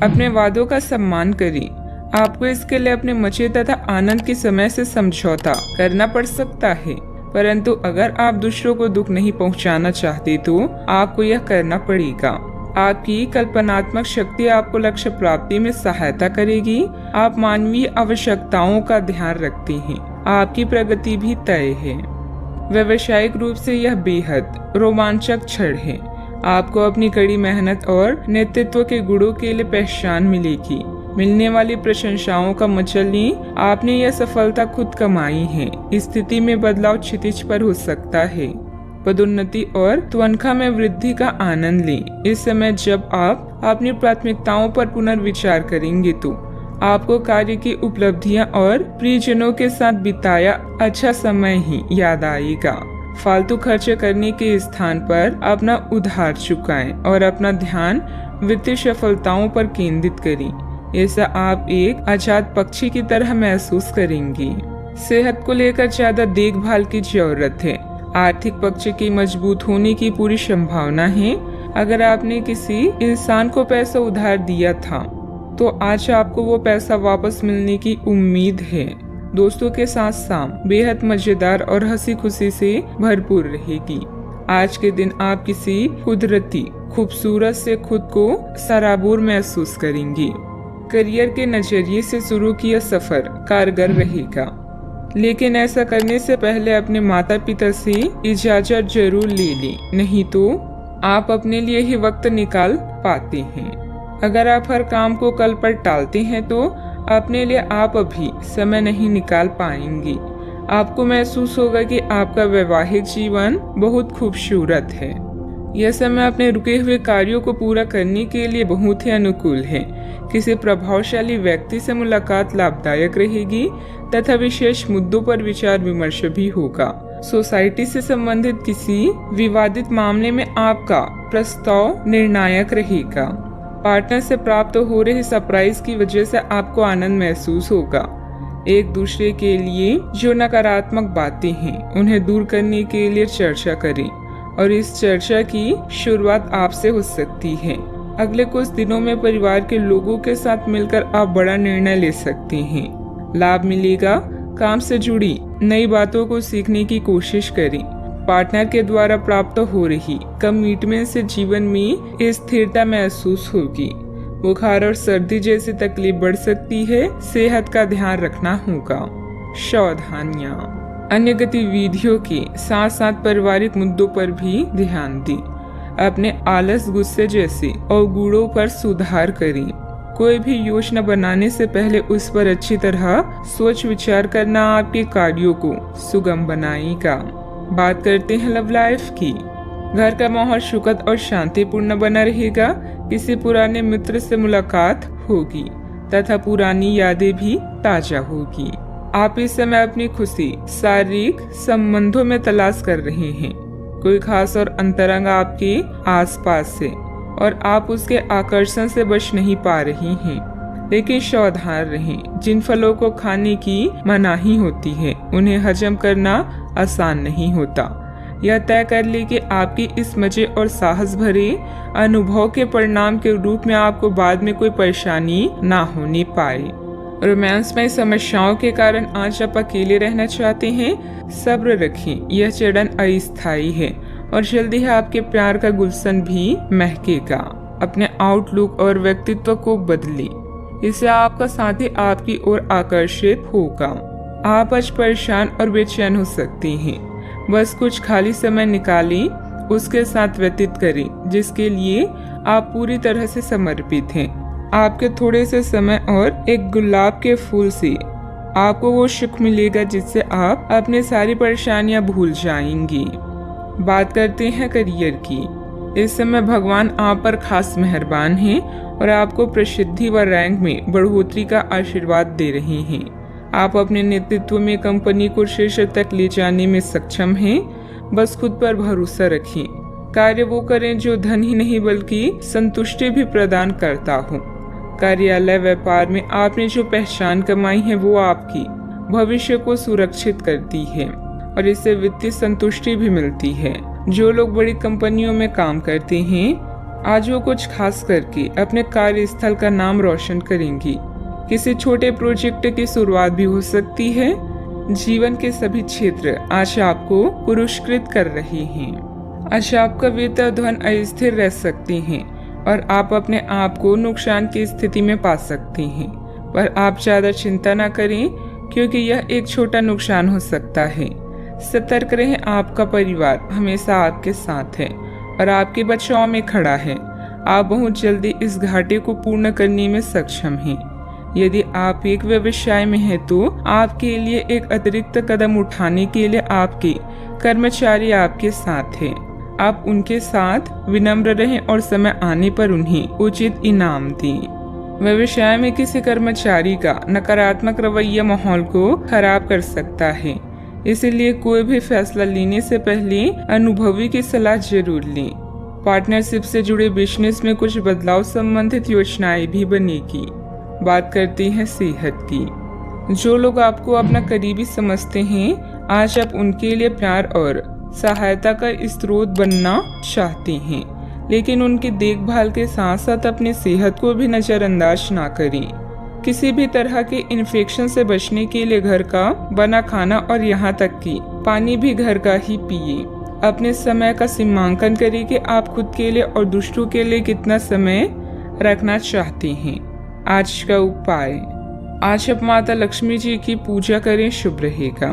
अपने वादों का सम्मान करें। आपको इसके लिए अपने मजे तथा आनंद के समय से समझौता करना पड़ सकता है, परंतु अगर आप दूसरों को दुख नहीं पहुंचाना चाहते तो आपको यह करना पड़ेगा। आपकी कल्पनात्मक शक्ति आपको लक्ष्य प्राप्ति में सहायता करेगी। आप मानवीय आवश्यकताओं का ध्यान रखते हैं। आपकी प्रगति भी तय है। व्यावसायिक रूप से यह बेहद रोमांचक क्षण है। आपको अपनी कड़ी मेहनत और नेतृत्व के गुणों के लिए पहचान मिलेगी। मिलने वाली प्रशंसाओं का मचल लें। आपने यह सफलता खुद कमाई है। स्थिति में बदलाव क्षितिज पर हो सकता है। पदोन्नति और तनख्वाह में वृद्धि का आनंद लें। इस समय जब आप अपनी प्राथमिकताओं पर पुनर्विचार करेंगे तो आपको कार्य की उपलब्धियां और प्रियजनों के साथ बिताया अच्छा समय ही याद आएगा। फालतू खर्चे करने के स्थान पर अपना उधार चुकाएं और अपना ध्यान वित्तीय सफलताओं पर केंद्रित करें। ऐसा आप एक आजाद पक्षी की तरह महसूस करेंगे। सेहत को लेकर ज्यादा देखभाल की जरूरत है। आर्थिक पक्ष की मजबूत होने की पूरी संभावना है। अगर आपने किसी इंसान को पैसा उधार दिया था तो आज आपको वो पैसा वापस मिलने की उम्मीद है। दोस्तों के साथ शाम बेहद मजेदार और हंसी खुशी से भरपूर रहेगी। आज के दिन आप किसी कुदरती खूबसूरत से खुद को सराबोर महसूस करेंगे। करियर के नजरिए से शुरू किया सफर कारगर रहेगा, लेकिन ऐसा करने से पहले अपने माता पिता से इजाजत जरूर ले लें, नहीं तो आप अपने लिए ही वक्त निकाल पाते हैं। अगर आप हर काम को कल पर टालते हैं तो अपने लिए आप अभी समय नहीं निकाल पाएंगे। आपको महसूस होगा कि आपका वैवाहिक जीवन बहुत खूबसूरत है। यह समय अपने रुके हुए कार्यों को पूरा करने के लिए बहुत ही अनुकूल है। किसी प्रभावशाली व्यक्ति से मुलाकात लाभदायक रहेगी तथा विशेष मुद्दों पर विचार विमर्श भी होगा। सोसाइटी से संबंधित किसी विवादित मामले में आपका प्रस्ताव निर्णायक रहेगा। पार्टनर से प्राप्त हो रहे सरप्राइज की वजह से आपको आनंद महसूस होगा। एक दूसरे के लिए जो नकारात्मक बातें हैं उन्हें दूर करने के लिए चर्चा करें और इस चर्चा की शुरुआत आपसे हो सकती है। अगले कुछ दिनों में परिवार के लोगों के साथ मिलकर आप बड़ा निर्णय ले सकते हैं। लाभ मिलेगा। काम से जुड़ी नई बातों को सीखने की कोशिश करें। पार्टनर के द्वारा प्राप्त हो रही कमिटमेंट से जीवन में स्थिरता महसूस होगी। बुखार और सर्दी जैसी तकलीफ बढ़ सकती है। सेहत का ध्यान रखना होगा। सावधानियां। अन्य गतिविधियों के साथ साथ पारिवारिक मुद्दों पर भी ध्यान दें। अपने आलस, गुस्से जैसे अवगुणों पर सुधार करें। कोई भी योजना बनाने से पहले उस पर अच्छी तरह सोच विचार करना आपके कार्यों को सुगम बनाएगा। बात करते हैं लव लाइफ की। घर का माहौल सुखद और शांतिपूर्ण बना रहेगा। किसी पुराने मित्र से मुलाकात होगी तथा पुरानी यादें भी ताजा होगी। आप इस समय अपनी खुशी शारीरिक संबंधों में तलाश कर रहे हैं। कोई खास और अंतरंग आपके आसपास है और आप उसके आकर्षण से बच नहीं पा रही हैं। लेकिन सावधान रहें। जिन फलों को खाने की मनाही होती है उन्हें हजम करना आसान नहीं होता। यह तय कर ले कि आपकी इस मजे और साहस भरे अनुभव के परिणाम के रूप में आपको बाद में कोई परेशानी ना होने पाए। रोमांस में समस्याओं के कारण आज आप अकेले रहना चाहते हैं। सब्र रखें। यह चरण अस्थायी है और जल्दी ही आपके प्यार का गुलशन भी महकेगा। अपने आउटलुक और व्यक्तित्व को बदलें। इससे आपका साथी आपकी ओर आकर्षित होगा। आप आज परेशान और बेचैन हो सकते हैं। बस कुछ खाली समय निकालें, उसके साथ व्यतीत करें जिसके लिए आप पूरी तरह से समर्पित हैं। आपके थोड़े से समय और एक गुलाब के फूल से आपको वो सुख मिलेगा जिससे आप अपनी सारी परेशानियां भूल जाएंगी। बात करते हैं करियर की। इस समय भगवान आप पर खास मेहरबान हैं और आपको प्रसिद्धि व रैंक में बढ़ोतरी का आशीर्वाद दे रहे हैं। आप अपने नेतृत्व में कंपनी को शीर्ष तक ले जाने में सक्षम हैं। बस खुद पर भरोसा रखें। कार्य वो करें जो धन ही नहीं बल्कि संतुष्टि भी प्रदान करता हो। कार्यालय व्यापार में आपने जो पहचान कमाई है वो आपकी भविष्य को सुरक्षित करती है और इससे वित्तीय संतुष्टि भी मिलती है। जो लोग बड़ी कंपनियों में काम करते हैं आज वो कुछ खास करके अपने कार्यस्थल का नाम रोशन करेंगी। किसी छोटे प्रोजेक्ट की शुरुआत भी हो सकती है। जीवन के सभी क्षेत्र आज आपको पुरस्कृत कर रहे हैं। आज आपका वित्त और धन अस्थिर रह सकते हैं और आप अपने आप को नुकसान की स्थिति में पा सकते हैं, पर आप ज्यादा चिंता न करें क्योंकि यह एक छोटा नुकसान हो सकता है। सतर्क रहें, आपका परिवार हमेशा आपके साथ है और आपके बचाव में खड़ा है। आप बहुत जल्दी इस घाटे को पूर्ण करने में सक्षम हैं। यदि आप एक व्यवसाय में हैं तो आपके लिए एक अतिरिक्त कदम उठाने के लिए आपके कर्मचारी आपके साथ हैं। आप उनके साथ विनम्र रहें और समय आने पर उन्हें उचित इनाम दें। व्यवसाय में किसी कर्मचारी का नकारात्मक रवैया माहौल को खराब कर सकता है, इसलिए कोई भी फैसला लेने से पहले अनुभवी की सलाह जरूर लें। पार्टनरशिप से जुड़े बिजनेस में कुछ बदलाव संबंधित योजनाएं भी बनेगी। बात करते हैं सेहत की। जो लोग आपको अपना करीबी समझते हैं, आज आप उनके लिए प्यार और सहायता का स्रोत बनना चाहते हैं, लेकिन उनकी देखभाल के साथ साथ अपनी सेहत को भी नजरअंदाज ना करें। किसी भी तरह के इन्फेक्शन से बचने के लिए घर का बना खाना और यहाँ तक कि पानी भी घर का ही पिए। अपने समय का सीमांकन करें कि आप खुद के लिए और दूसरों के लिए कितना समय रखना चाहते हैं। आज का उपाय, आज आप माता लक्ष्मी जी की पूजा करें, शुभ रहेगा।